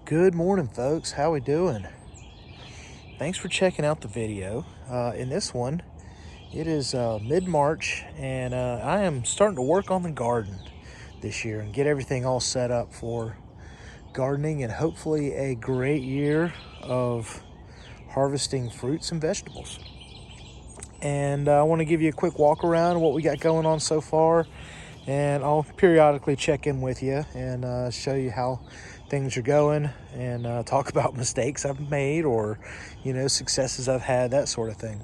Good morning, folks. How we doing? Thanks for checking out the video. In this one, it is mid-March, and I am starting to work on the garden this year and get everything all set up for gardening and hopefully a great year of harvesting fruits and vegetables. And I want to give you a quick walk around of what we got going on so far, and I'll periodically check in with you and show you how things are going and talk about mistakes I've made or successes I've had, that sort of thing.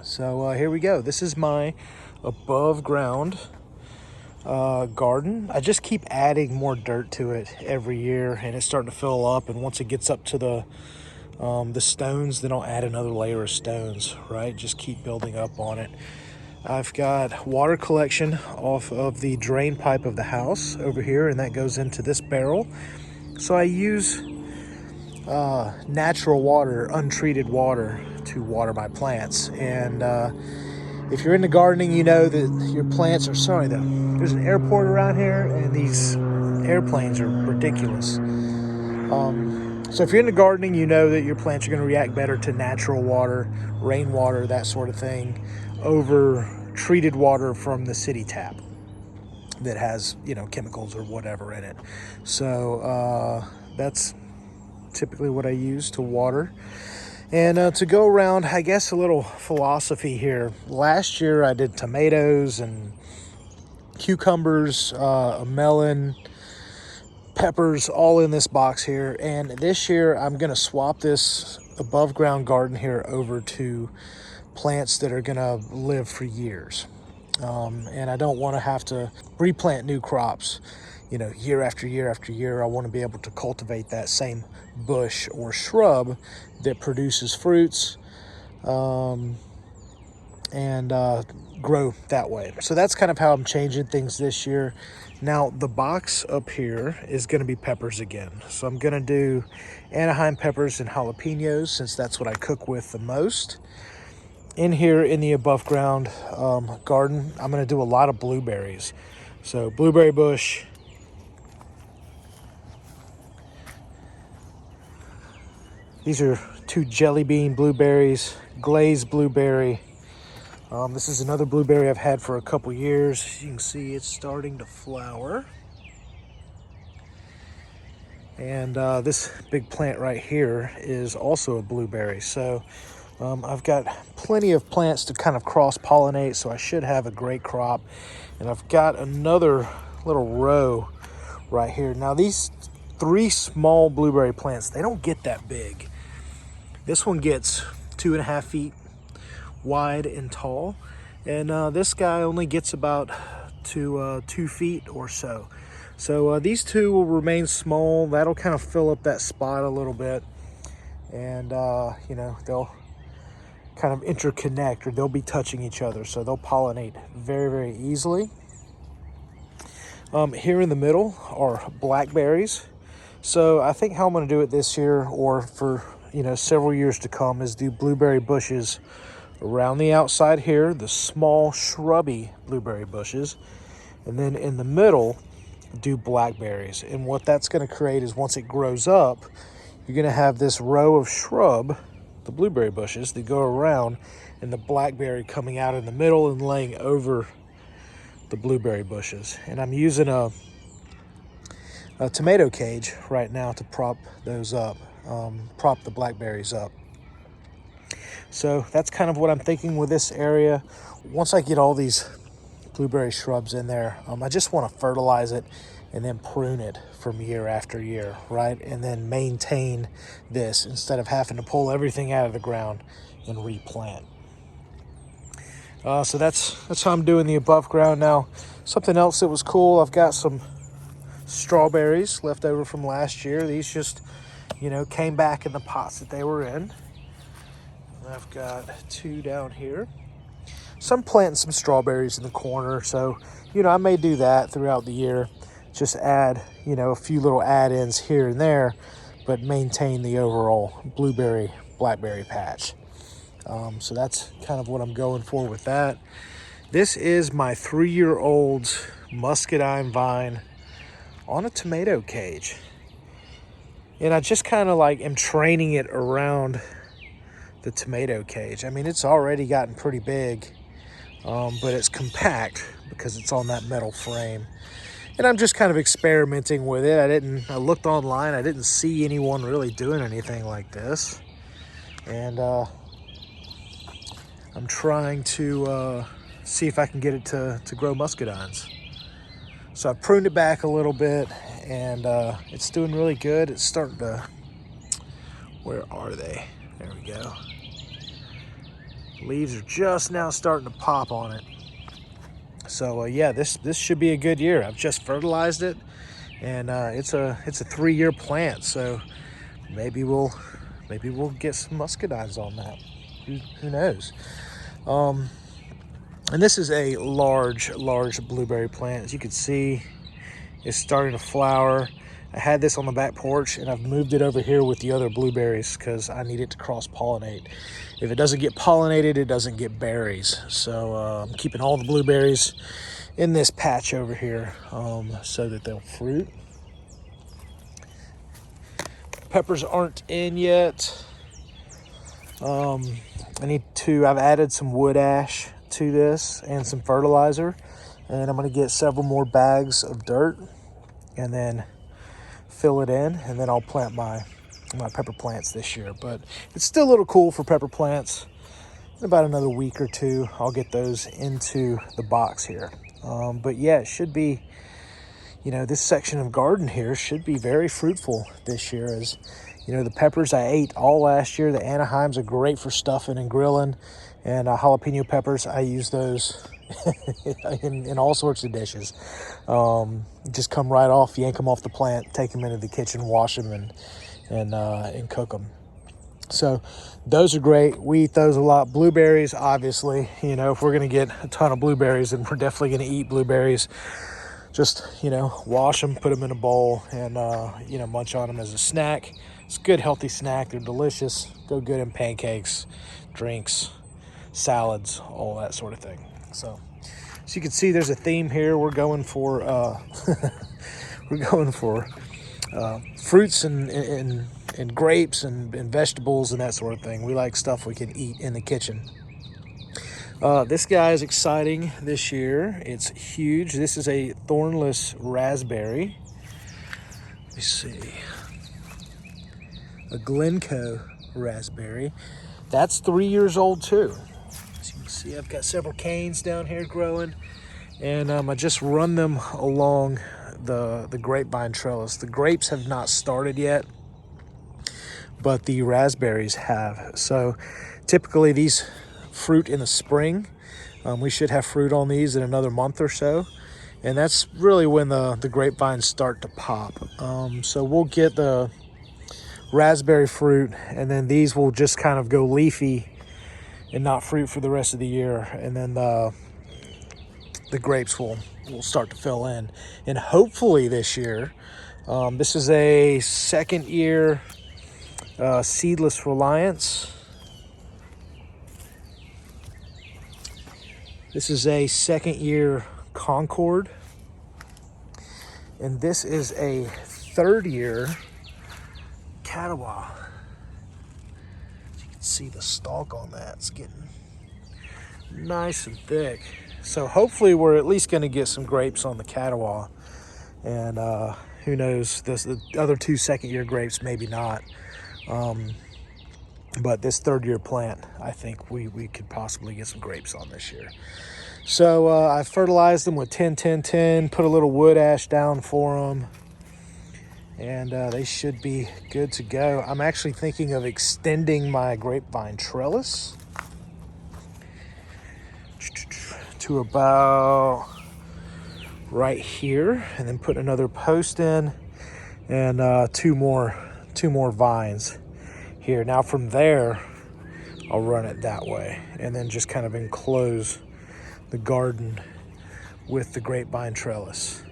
So here we go. This is my above ground garden. I just keep adding more dirt to it every year, and it's starting to fill up, and once it gets up to the stones, then I'll add another layer of stones, right? Just keep building up on it. I've got water collection off of the drain pipe of the house over here, and that goes into this barrel. So I use natural water, untreated water, to water my plants. And if you're into gardening, you know that your plants are, sorry though, there's an airport around here, and these airplanes are ridiculous. So if you're into gardening, you know that your plants are going to react better to natural water, rainwater, that sort of thing, over treated water from the city tap that has, chemicals or whatever in it. So that's typically what I use to water. And to go around, I guess, a little philosophy here. Last year I did tomatoes and cucumbers, a melon, peppers, all in this box here. And this year I'm going to swap this above ground garden here over to plants that are going to live for years. And I don't want to have to replant new crops, year after year after year. I want to be able to cultivate that same bush or shrub that produces fruits and grow that way. So that's kind of how I'm changing things this year. Now, the box up here is going to be peppers again. So I'm going to do Anaheim peppers and jalapenos, since that's what I cook with the most. In here in the above ground garden, I'm going to do a lot of blueberries. So blueberry bush. These are 2 jelly bean blueberries, glazed blueberry. This is another blueberry I've had for a couple years. As you can see, it's starting to flower. And this big plant right here is also a blueberry. So I've got plenty of plants to kind of cross-pollinate, so I should have a great crop. And I've got another little row right here. Now, these 3 small blueberry plants, they don't get that big. This one gets 2.5 feet wide and tall, and this guy only gets about 2 feet or so. So these 2 will remain small. That'll kind of fill up that spot a little bit, and they'll kind of interconnect, or they'll be touching each other, so they'll pollinate very, very easily. Here in the middle are blackberries. So I think how I'm going to do it this year, or for several years to come, is do blueberry bushes around the outside here, the small shrubby blueberry bushes, and then in the middle do blackberries. And what that's going to create is, once it grows up, you're going to have this row of shrub, the blueberry bushes, that go around, and the blackberry coming out in the middle and laying over the blueberry bushes. And I'm using a tomato cage right now to prop those up, prop the blackberries up. So that's kind of what I'm thinking with this area. Once I get all these blueberry shrubs in there, I just want to fertilize it and then prune it from year after year, right? And then maintain this instead of having to pull everything out of the ground and replant. So that's how I'm doing the above ground. Now, something else that was cool, I've got some strawberries left over from last year. These just, came back in the pots that they were in. And I've got 2 down here. So I'm planting some strawberries in the corner. So, I may do that throughout the year. Just add, a few little add-ins here and there, but maintain the overall blueberry, blackberry patch. So that's kind of what I'm going for with that. This is my 3-year-old muscadine vine on a tomato cage. And I just kind of like am training it around the tomato cage. I mean, it's already gotten pretty big, but it's compact because it's on that metal frame. And I'm just kind of experimenting with it. I looked online, I didn't see anyone really doing anything like this. And I'm trying to see if I can get it to grow muscadines. So I pruned it back a little bit, and it's doing really good. It's starting to, where are they? There we go. Leaves are just now starting to pop on it. So yeah, this should be a good year. I've just fertilized it, and it's a 3-year plant. So maybe we'll get some muscadines on that. Who knows? And this is a large blueberry plant. As you can see, it's starting to flower. I had this on the back porch, and I've moved it over here with the other blueberries because I need it to cross-pollinate. If it doesn't get pollinated, it doesn't get berries. So I'm keeping all the blueberries in this patch over here so that they'll fruit. Peppers aren't in yet. I've added some wood ash to this and some fertilizer, and I'm going to get several more bags of dirt and then fill it in, and then I'll plant my pepper plants this year. But it's still a little cool for pepper plants. In about another week or two, I'll get those into the box here. But yeah, it should be, this section of garden here should be very fruitful this year. As the peppers I ate all last year. The Anaheims are great for stuffing and grilling, and jalapeno peppers, I use those in all sorts of dishes. Just come right off, yank them off the plant, take them into the kitchen, wash them, and cook them. So those are great. We eat those a lot. Blueberries, obviously, if we're going to get a ton of blueberries, then we're definitely going to eat blueberries. Just, wash them, put them in a bowl, and, munch on them as a snack. It's a good, healthy snack. They're delicious. Go good in pancakes, drinks, salads, all that sort of thing. So you can see there's a theme here. We're going for fruits and grapes and vegetables and that sort of thing. We like stuff we can eat in the kitchen. This guy is exciting this year. It's huge. This is a Thornless Raspberry. Let me see. A Glencoe raspberry. That's 3 years old too. As you can see, I've got several canes down here growing, and I just run them along the grapevine trellis. The grapes have not started yet, but the raspberries have. So typically these fruit in the spring. We should have fruit on these in another month or so, and that's really when the grapevines start to pop. So we'll get the raspberry fruit, and then these will just kind of go leafy and not fruit for the rest of the year, and then the grapes will start to fill in. And hopefully this year, this is a second year seedless reliance. This is a second year Concord, and this is a third year Catawba. You can see the stalk on that. It's getting nice and thick. So hopefully we're at least going to get some grapes on the Catawba, and who knows, the other two second year grapes maybe not. But this third year plant, I think we could possibly get some grapes on this year. So I fertilized them with 10-10-10, put a little wood ash down for them, and they should be good to go. I'm actually thinking of extending my grapevine trellis to about right here, and then put another post in, and two more vines here. Now from there, I'll run it that way, and then just kind of enclose the garden with the grapevine trellis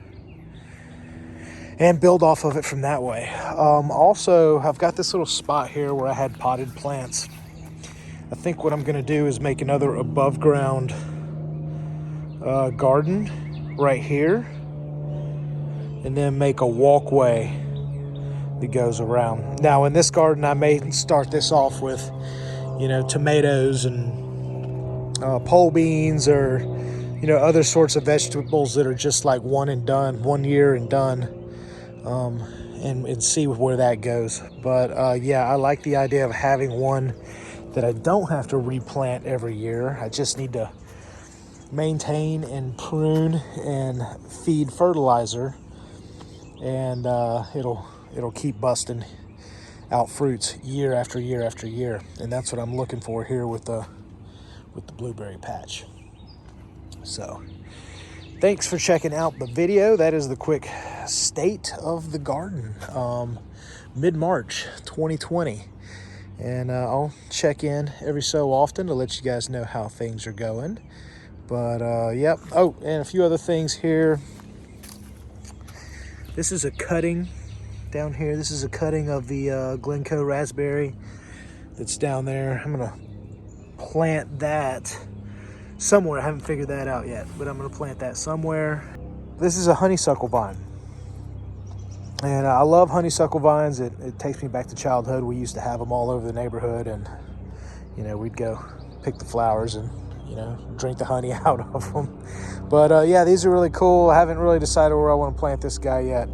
and build off of it from that way. Also, I've got this little spot here where I had potted plants. I think what I'm going to do is make another above ground garden right here, and then make a walkway that goes around. Now in this garden, I may start this off with, you know, tomatoes and pole beans, or, you know, other sorts of vegetables that are just like one and done, 1 year and done, and see where that goes. But yeah, I like the idea of having one that I don't have to replant every year. I just need to maintain and prune and feed fertilizer, and it'll keep busting out fruits year after year after year. And that's what I'm looking for here with the blueberry patch. So thanks for checking out the video. That is the quick state of the garden, mid-March 2020. And I'll check in every so often to let you guys know how things are going. But yep. Oh, and a few other things here. This is a cutting down here. This is a cutting of the Glencoe raspberry that's down there. I'm gonna plant that somewhere. I haven't figured that out yet, but I'm gonna plant that somewhere. This is a honeysuckle vine, and I love honeysuckle vines. It takes me back to childhood. We used to have them all over the neighborhood, and you know, we'd go pick the flowers and, you know, drink the honey out of them. But yeah, these are really cool. I haven't really decided where I want to plant this guy yet.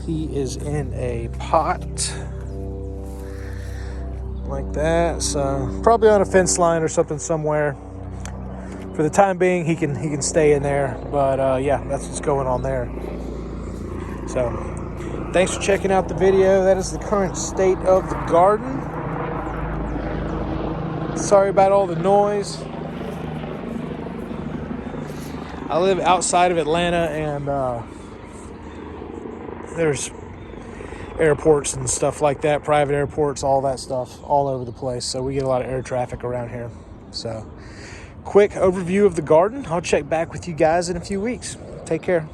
He is in a pot like that, so probably on a fence line or something somewhere. For the time being, he can stay in there. But yeah, that's what's going on there. So thanks for checking out the video. That is the current state of the garden. Sorry about all the noise. I live outside of Atlanta, and there's airports and stuff like that, private airports, all that stuff all over the place. So we get a lot of air traffic around here. So quick overview of the garden. I'll check back with you guys in a few weeks. Take care.